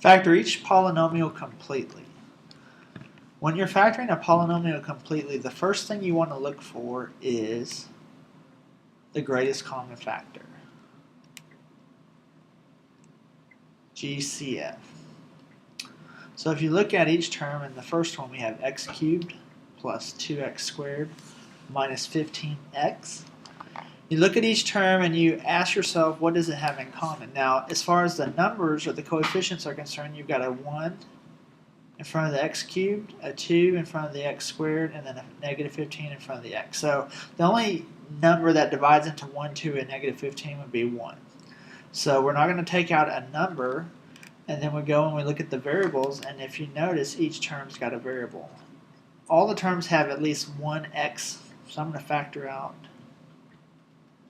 Factor each polynomial completely. When you're factoring a polynomial completely, the first thing you want to look for is the greatest common factor, GCF. So if you look at each term, in the first one we have x cubed plus 2x squared minus 15x. You look at each term and you ask yourself, what does it have in common? Now, as far as the numbers or the coefficients are concerned, you've got a 1 in front of the x cubed, a 2 in front of the x squared, and then a negative 15 in front of the x. So the only number that divides into 1, 2, and negative 15 would be 1. So we're not going to take out a number, and then we go and we look at the variables, and if you notice, each term's got a variable. All the terms have at least one x, so I'm going to factor out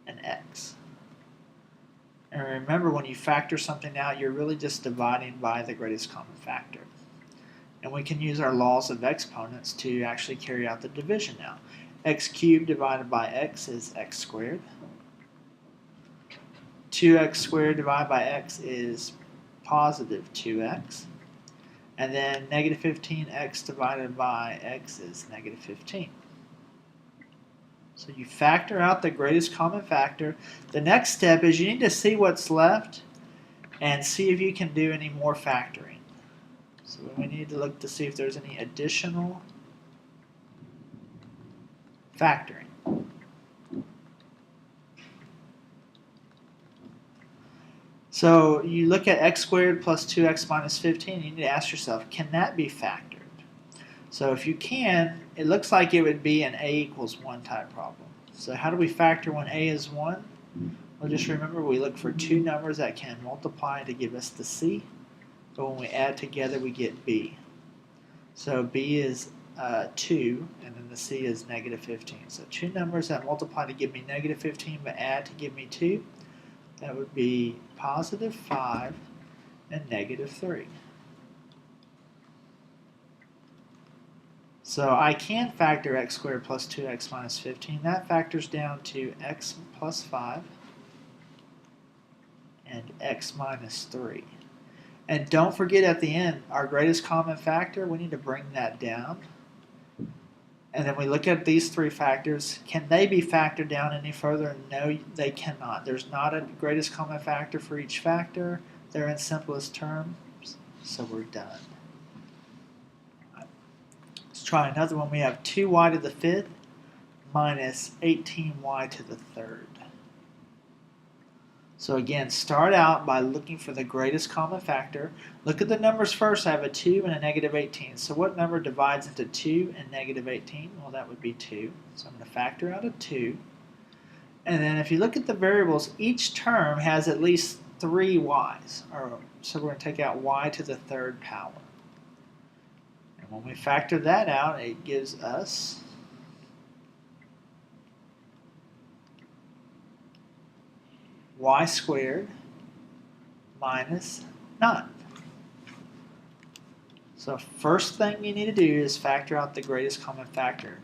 an x. And remember, when you factor something out, you're really just dividing by the greatest common factor. And we can use our laws of exponents to actually carry out the division now. X cubed divided by x is x squared. 2x squared divided by x is positive 2x. And then negative 15x divided by x is negative 15. So you factor out the greatest common factor. The next step is you need to see what's left and see if you can do any more factoring. So we need to look to see if there's any additional factoring. So you look at x squared plus 2x minus 15, you need to ask yourself, can that be factored? So if you can, it looks like it would be an a equals 1 type problem. So how do we factor when a is 1? Well, just remember we look for two numbers that can multiply to give us the c, but when we add together we get b. So b is 2, and then the c is negative 15. So two numbers that multiply to give me negative 15 but add to give me 2. That would be positive 5 and negative 3. So I can factor x squared plus 2x minus 15. That factors down to x plus 5 and x minus 3. And don't forget at the end, our greatest common factor, we need to bring that down. And then we look at these three factors. Can they be factored down any further? No, they cannot. There's not a greatest common factor for each factor. They're in simplest terms, so we're done. Let's try another one. We have 2y to the 5th minus 18y to the 3rd. So again, start out by looking for the greatest common factor. Look at the numbers first. I have a 2 and a negative 18. So what number divides into 2 and negative 18? Well, that would be 2. So I'm going to factor out a 2. And then if you look at the variables, each term has at least 3 y's. So we're going to take out y to the 3rd power. And when we factor that out, it gives us y squared minus 9. So first thing you need to do is factor out the greatest common factor.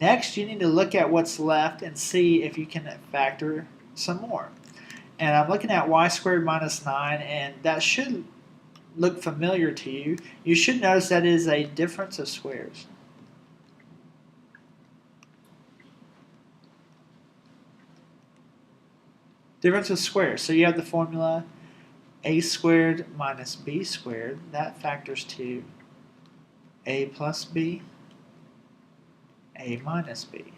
Next, you need to look at what's left and see if you can factor some more. And I'm looking at y squared minus 9, and that should look familiar to you. You should notice that is a difference of squares. Difference of squares. So you have the formula a squared minus b squared. That factors to a plus b, a minus b.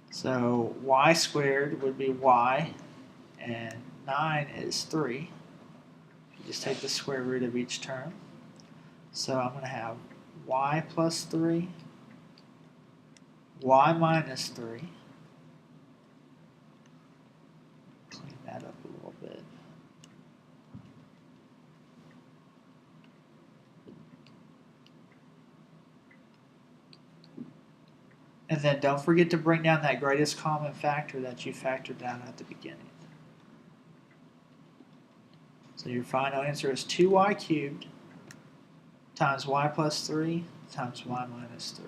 So y squared would be y, and 9 is 3. You just take the square root of each term. So I'm going to have y plus 3, y minus 3. That up a little bit. And then don't forget to bring down that greatest common factor that you factored down at the beginning. So your final answer is 2y cubed times y plus 3 times y minus 3.